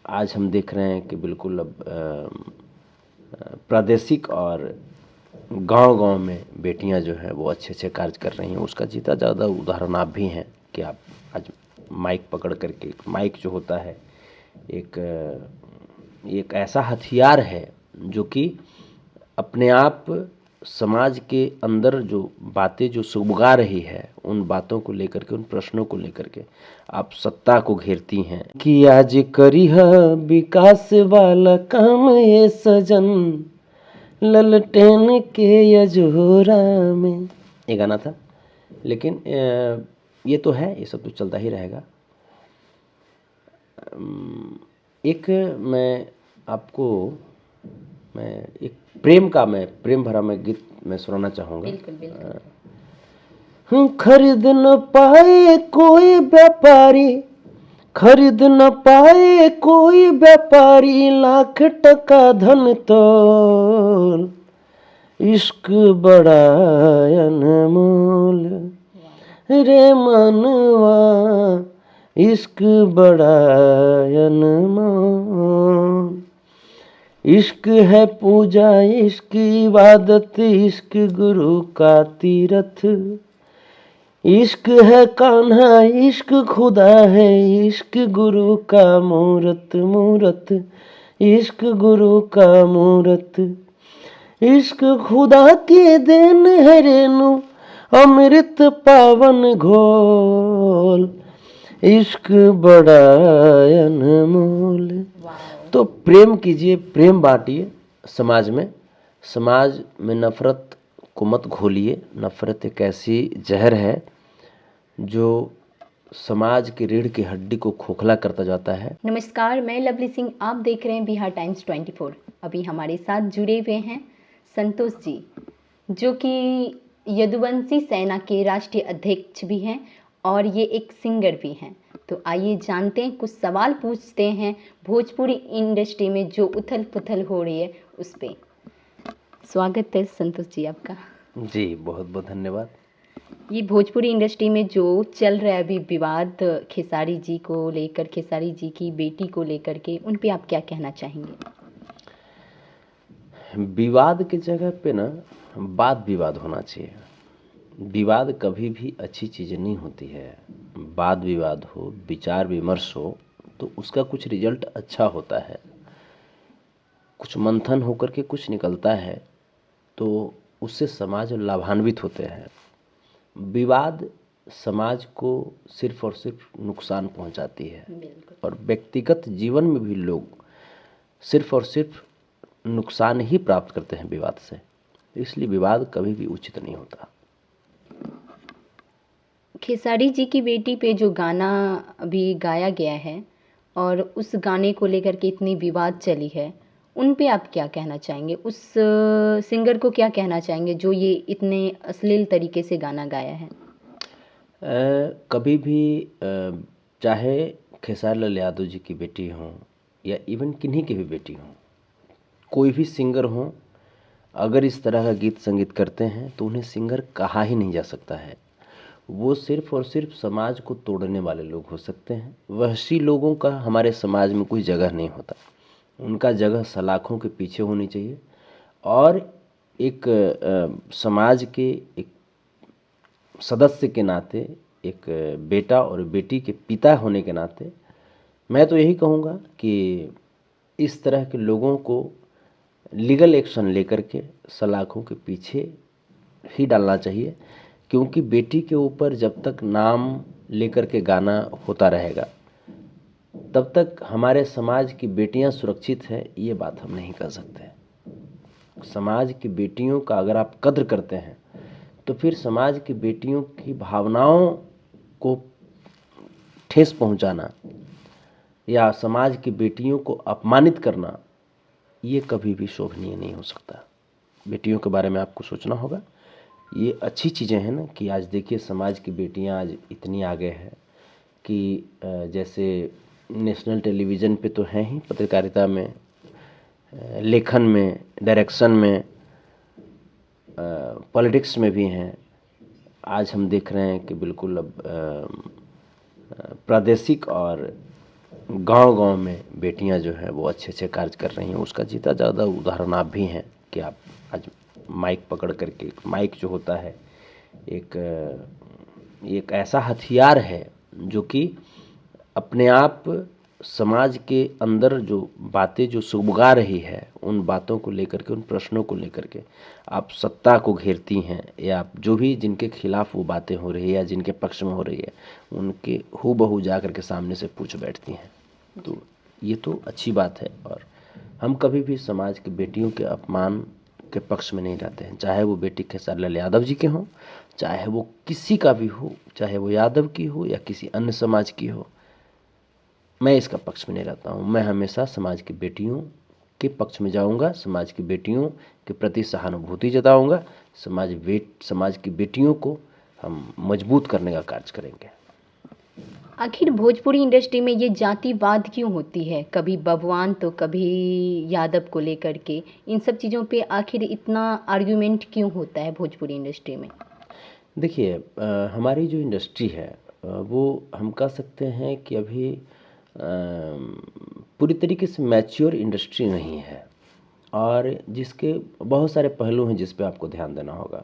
आज हम देख रहे हैं कि बिल्कुल अब प्रादेशिक और गांव-गांव में बेटियां जो है वो अच्छे-अच्छे कार्य कर रही हैं। उसका जीता ज़्यादा उदाहरण आप भी हैं कि आप आज माइक पकड़ करके, माइक जो होता है एक एक ऐसा हथियार है जो कि अपने आप समाज के अंदर जो बातें जो सुबगा रही है, उन बातों को लेकर के, उन प्रश्नों को लेकर के आप सत्ता को घेरती हैं कि आज करिह विकास वाला काम ये सजन, ललटेन के यजोरा में, ये गाना था। लेकिन ये तो है, ये सब तो चलता ही रहेगा। एक मैं आपको मैं एक प्रेम भरा मैं गीत मैं सुनाना चाहूँगा। बिल्कुल बिल्कुल। खरीद न पाए कोई व्यापारी, खरीद न पाए कोई व्यापारी, लाख टका धन तोल, इश्क बड़ा अनमोल रे मनवा, इश्क बड़ा अनमोल। इश्क है पूजा, इश्क इबादत, इश्क गुरु का तीरथ, इश्क है कान्हा, इश्क खुदा है, इश्क गुरु का मूरत मूरत, इश्क गुरु का मूरत, इश्क खुदा की देन है रेणु, अमृत पावन घोल, इश्क बड़ा अनमोल। तो प्रेम कीजिए, प्रेम बांटिए समाज में नफरत को मत घोलिए। नफरत एक ऐसी जहर है जो समाज की रीढ़ की हड्डी को खोखला करता जाता है। नमस्कार, मैं लवली सिंह, आप देख रहे हैं बिहार टाइम्स 24। अभी हमारे साथ जुड़े हुए हैं संतोष जी, जो कि यदुवंशी सेना के राष्ट्रीय अध्यक्ष भी हैं और ये एक सिंगर भी हैं। तो आइए जानते हैं, कुछ सवाल पूछते हैं भोजपुरी इंडस्ट्री में जो उथल पुथल हो रही है उस पर। स्वागत है संतोष जी आपका। जी बहुत बहुत धन्यवाद। ये भोजपुरी इंडस्ट्री में जो चल रहा है अभी विवाद, खेसारी जी को लेकर, खेसारी जी की बेटी को लेकर के, उन पे आप क्या कहना चाहेंगे? विवाद की जगह पे ना वाद विवाद होना चाहिए। विवाद कभी भी अच्छी चीज़ नहीं होती है। वाद विवाद हो, विचार विमर्श हो तो उसका कुछ रिजल्ट अच्छा होता है, कुछ मंथन होकर के कुछ निकलता है तो उससे समाज लाभान्वित होते हैं। विवाद समाज को सिर्फ और सिर्फ नुकसान पहुंचाती है और व्यक्तिगत जीवन में भी लोग सिर्फ और सिर्फ नुकसान ही प्राप्त करते हैं विवाद से। इसलिए विवाद कभी भी उचित नहीं होता। खेसारी जी की बेटी पे जो गाना अभी गाया गया है और उस गाने को लेकर के इतनी विवाद चली है, उन पे आप क्या कहना चाहेंगे? उस सिंगर को क्या कहना चाहेंगे जो ये इतने अश्लील तरीके से गाना गाया है? कभी भी चाहे खेसारी लाल यादव जी की बेटी हो या इवन किन्हीं की भी बेटी हो, कोई भी सिंगर हो, अगर इस तरह का गीत संगीत करते हैं तो उन्हें सिंगर कहा ही नहीं जा सकता है। वो सिर्फ और सिर्फ समाज को तोड़ने वाले लोग हो सकते हैं। वहशी लोगों का हमारे समाज में कोई जगह नहीं होता। उनका जगह सलाखों के पीछे होनी चाहिए। और एक समाज के एक सदस्य के नाते, एक बेटा और बेटी के पिता होने के नाते मैं तो यही कहूँगा कि इस तरह के लोगों को लीगल एक्शन लेकर के सलाखों के पीछे ही डालना चाहिए। क्योंकि बेटी के ऊपर जब तक नाम लेकर के गाना होता रहेगा तब तक हमारे समाज की बेटियां सुरक्षित हैं, ये बात हम नहीं कर सकते। समाज की बेटियों का अगर आप कद्र करते हैं तो फिर समाज की बेटियों की भावनाओं को ठेस पहुंचाना या समाज की बेटियों को अपमानित करना, ये कभी भी शोभनीय नहीं हो सकता। बेटियों के बारे में आपको सोचना होगा। ये अच्छी चीज़ें हैं ना कि आज देखिए समाज की बेटियां आज इतनी आगे हैं कि जैसे नेशनल टेलीविज़न पे तो हैं ही, पत्रकारिता में, लेखन में, डायरेक्शन में, पॉलिटिक्स में भी हैं। आज हम देख रहे हैं कि बिल्कुल अब प्रादेशिक और गांव-गांव में बेटियां जो है वो अच्छे अच्छे कार्य कर रही हैं। उसका जीता ज़्यादा उदाहरण आप भी हैं कि आप आज माइक पकड़ करके, माइक जो होता है एक एक ऐसा हथियार है जो कि अपने आप समाज के अंदर जो बातें जो सुबगा रही है, उन बातों को लेकर के, उन प्रश्नों को लेकर के आप सत्ता को घेरती हैं, या आप जो भी जिनके खिलाफ वो बातें हो रही है या जिनके पक्ष में हो रही है, उनके हूबहू जा कर के सामने से पूछ बैठती हैं। तो ये तो अच्छी बात है। और हम कभी भी समाज की बेटियों के अपमान के पक्ष में नहीं रहते हैं, चाहे वो बेटी खेसारी लाल यादव जी के हों, चाहे वो किसी का भी हो, चाहे वो यादव की हो या किसी अन्य समाज की हो। मैं इसका पक्ष में नहीं रहता हूँ। मैं हमेशा समाज की बेटियों के पक्ष में जाऊंगा, समाज की बेटियों के प्रति सहानुभूति जताऊंगा। समाज की बेटियों को हम मजबूत करने का कार्य करेंगे। आखिर भोजपुरी इंडस्ट्री में ये जातिवाद क्यों होती है, कभी बबुआन तो कभी यादव को लेकर के, इन सब चीज़ों पे आखिर इतना आर्ग्यूमेंट क्यों होता है भोजपुरी इंडस्ट्री में? देखिए, हमारी जो इंडस्ट्री है वो हम कह सकते हैं कि अभी पूरी तरीके से मैच्योर इंडस्ट्री नहीं है, और जिसके बहुत सारे पहलू हैं जिस पे आपको ध्यान देना होगा।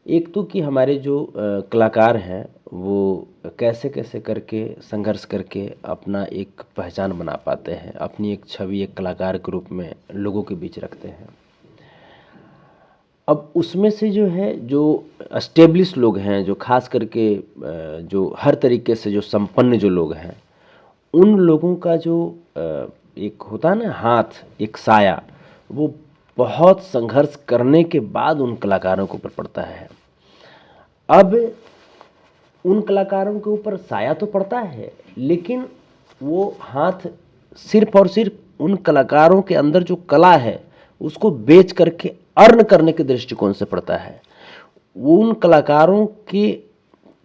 एक तो कि हमारे जो कलाकार हैं वो कैसे कैसे करके संघर्ष करके अपना एक पहचान बना पाते हैं, अपनी एक छवि एक कलाकार के रूप में लोगों के बीच रखते हैं। अब उसमें से जो है, जो एस्टेब्लिश लोग हैं, जो खास करके जो हर तरीके से जो संपन्न जो लोग हैं, उन लोगों का जो एक होता है ना हाथ, एक साया, वो बहुत संघर्ष करने के बाद उन कलाकारों के ऊपर पड़ता है। अब उन कलाकारों के ऊपर साया तो पड़ता है, लेकिन वो हाथ सिर्फ और सिर्फ उन कलाकारों के अंदर जो कला है उसको बेच करके अर्न करने के दृष्टिकोण से पड़ता है। वो उन कलाकारों की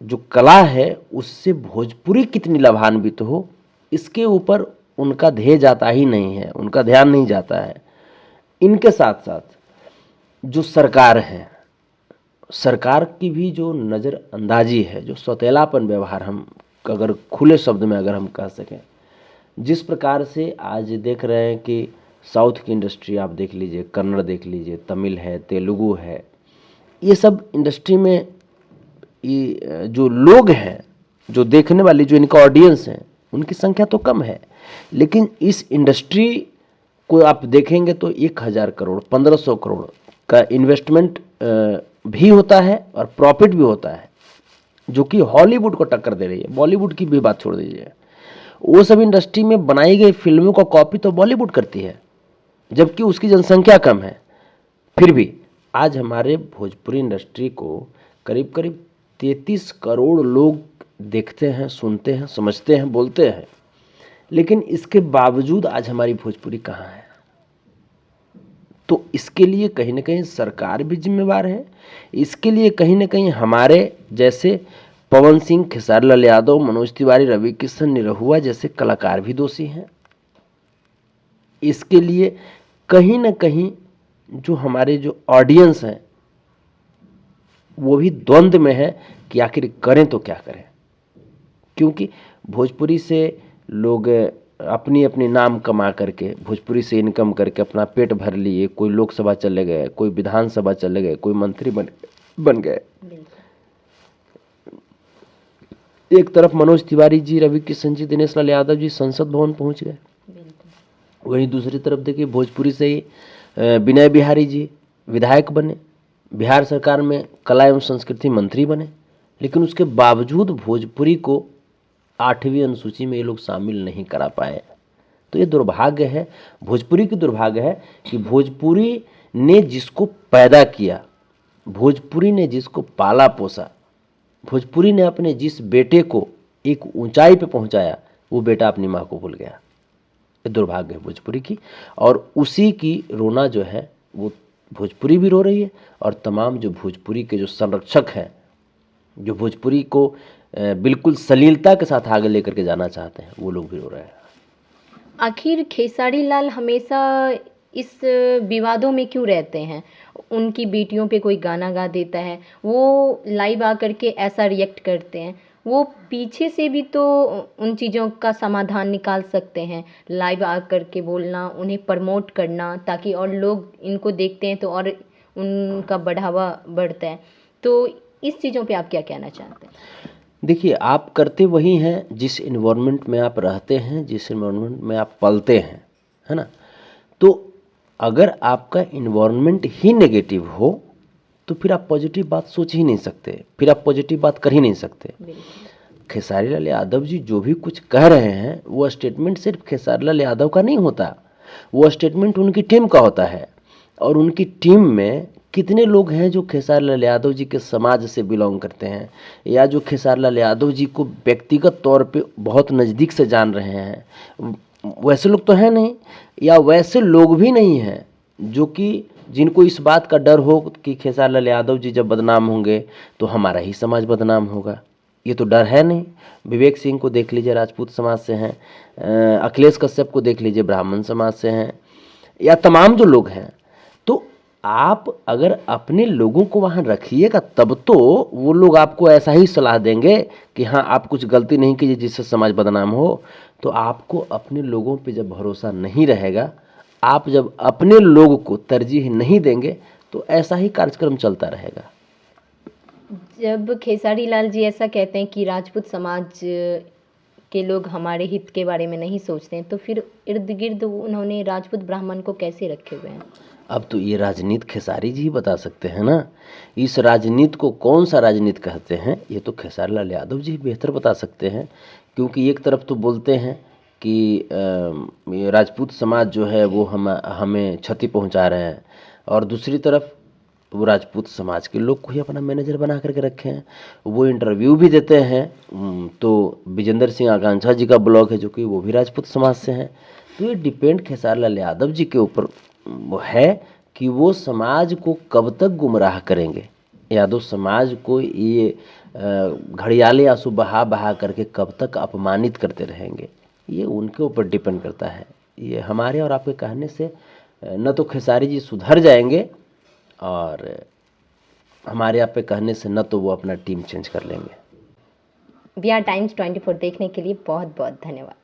जो कला है उससे भोजपुरी कितनी लाभान्वित हो, इसके ऊपर उनका ध्येय जाता ही नहीं है, उनका ध्यान नहीं जाता है। इनके साथ साथ जो सरकार है, सरकार की भी जो नज़रअंदाजी है, जो सौतेलापन व्यवहार, हम अगर खुले शब्द में अगर हम कह सकें, जिस प्रकार से आज देख रहे हैं कि साउथ की इंडस्ट्री आप देख लीजिए, कन्नड़ देख लीजिए, तमिल है, तेलुगु है, ये सब इंडस्ट्री में ये जो लोग हैं, जो देखने वाली जो इनका ऑडियंस है, उनकी संख्या तो कम है, लेकिन इस इंडस्ट्री को आप देखेंगे तो 1000 करोड़ 1500 करोड़ का इन्वेस्टमेंट भी होता है और प्रॉफिट भी होता है, जो कि हॉलीवुड को टक्कर दे रही है। बॉलीवुड की भी बात छोड़ दीजिए, वो सब इंडस्ट्री में बनाई गई फिल्मों का कॉपी तो बॉलीवुड करती है, जबकि उसकी जनसंख्या कम है। फिर भी आज हमारे भोजपुरी इंडस्ट्री को करीब करीब 33 करोड़ लोग देखते हैं, सुनते हैं, समझते हैं, बोलते हैं, लेकिन इसके बावजूद आज हमारी भोजपुरी कहाँ है? तो इसके लिए कहीं ना कहीं सरकार भी जिम्मेवार है। इसके लिए कहीं ना कहीं हमारे जैसे पवन सिंह, खेसारी लाल यादव, मनोज तिवारी, रवि किशन, निरहुआ जैसे कलाकार भी दोषी हैं। इसके लिए कहीं ना कहीं जो हमारे जो ऑडियंस हैं वो भी द्वंद्व में है कि आखिर करें तो क्या करें, क्योंकि भोजपुरी से लोग अपनी अपनी नाम कमा करके, भोजपुरी से इनकम करके अपना पेट भर लिए। कोई लोकसभा चले गए, कोई विधानसभा चले गए, कोई मंत्री बन गए। एक तरफ मनोज तिवारी जी, रवि किशन जी, दिनेश लाल यादव जी संसद भवन पहुंच गए, वहीं दूसरी तरफ देखिए भोजपुरी से ही विनय बिहारी जी विधायक बने, बिहार सरकार में कला एवं संस्कृति मंत्री बने, लेकिन उसके बावजूद भोजपुरी को 8वीं अनुसूची में ये लोग शामिल नहीं करा पाए। तो ये दुर्भाग्य है, भोजपुरी की दुर्भाग्य है कि भोजपुरी ने जिसको पैदा किया, भोजपुरी ने जिसको पाला पोसा, भोजपुरी ने अपने जिस बेटे को एक ऊंचाई पे पहुंचाया, वो बेटा अपनी माँ को भूल गया। ये दुर्भाग्य है भोजपुरी की, और उसी की रोना जो है वो भोजपुरी भी रो रही है, और तमाम जो भोजपुरी के जो संरक्षक हैं, जो भोजपुरी को बिल्कुल सलीलता के साथ आगे लेकर के जाना चाहते हैं, वो लोग भी रो रहे हैं। आखिर खेसारी लाल हमेशा इस विवादों में क्यों रहते हैं? उनकी बेटियों पे कोई गाना गा देता है, वो लाइव आकर के ऐसा रिएक्ट करते हैं, वो पीछे से भी तो उन चीज़ों का समाधान निकाल सकते हैं, लाइव आकर के बोलना, उन्हें प्रमोट करना, ताकि और लोग इनको देखते हैं तो और उनका बढ़ावा बढ़ता है। तो इस चीज़ों पे आप क्या कहना चाहते हैं? देखिए, आप करते वही हैं जिस इन्वायरमेंट में आप रहते हैं, जिस इन्वायरमेंट में आप पलते हैं, है ना? तो अगर आपका इन्वायरमेंट ही नेगेटिव हो तो फिर आप पॉजिटिव बात सोच ही नहीं सकते, फिर आप पॉजिटिव बात कर ही नहीं सकते। खेसारी लाल यादव जी जो भी कुछ कह रहे हैं वो स्टेटमेंट सिर्फ खेसारी लाल यादव का नहीं होता, वो स्टेटमेंट उनकी टीम का होता है। और उनकी टीम में कितने लोग हैं जो खेसारी लाल यादव जी के समाज से बिलोंग करते हैं, या जो खेसारी लाल यादव जी को व्यक्तिगत तौर पे बहुत नज़दीक से जान रहे हैं। वैसे लोग तो हैं नहीं, या वैसे लोग भी नहीं हैं जो कि जिनको इस बात का डर हो कि खेसारी लाल यादव जी जब बदनाम होंगे तो हमारा ही समाज बदनाम होगा। ये तो डर है नहीं। विवेक सिंह को देख लीजिए, राजपूत समाज से हैं। अखिलेश कश्यप को देख लीजिए, ब्राह्मण समाज से हैं, या तमाम जो लोग हैं। तो आप अगर अपने लोगों को वहाँ रखिएगा तब तो वो लोग आपको ऐसा ही सलाह देंगे कि हाँ आप कुछ गलती नहीं कीजिए जिससे समाज बदनाम हो। तो आपको अपने लोगों पे जब भरोसा नहीं रहेगा, आप जब अपने लोग को तरजीह नहीं देंगे, तो ऐसा ही कार्यक्रम चलता रहेगा। जब खेसारी लाल जी ऐसा कहते हैं कि राजपूत समाज के लोग हमारे हित के बारे में नहीं सोचते हैं, तो फिर इर्द गिर्द उन्होंने राजपूत ब्राह्मण को कैसे रखे हुए हैं? अब तो ये राजनीति खेसारी जी ही बता सकते हैं ना। इस राजनीति को कौन सा राजनीति कहते हैं, ये तो खेसारी लाल यादव जी बेहतर बता सकते हैं। क्योंकि एक तरफ तो बोलते हैं कि ये राजपूत समाज जो है वो हमें क्षति पहुंचा रहे हैं, और दूसरी तरफ वो राजपूत समाज के लोग को ही अपना मैनेजर बना करके रखे हैं। वो इंटरव्यू भी देते हैं। तो विजेंद्र सिंह आकांक्षा जी का ब्लॉग है जो कि वो भी राजपूत समाज से हैं। तो ये डिपेंड खेसारी लाल यादव जी के ऊपर वो है कि वो समाज को कब तक गुमराह करेंगे, यादव समाज को ये घड़ियाले आंसू बहा बहा करके कब तक अपमानित करते रहेंगे, ये उनके ऊपर डिपेंड करता है। ये हमारे और आपके कहने से न तो खेसारी जी सुधर जाएंगे, और हमारे आप पे कहने से न तो वो अपना टीम चेंज कर लेंगे। बिहार टाइम्स 24 देखने के लिए बहुत बहुत धन्यवाद।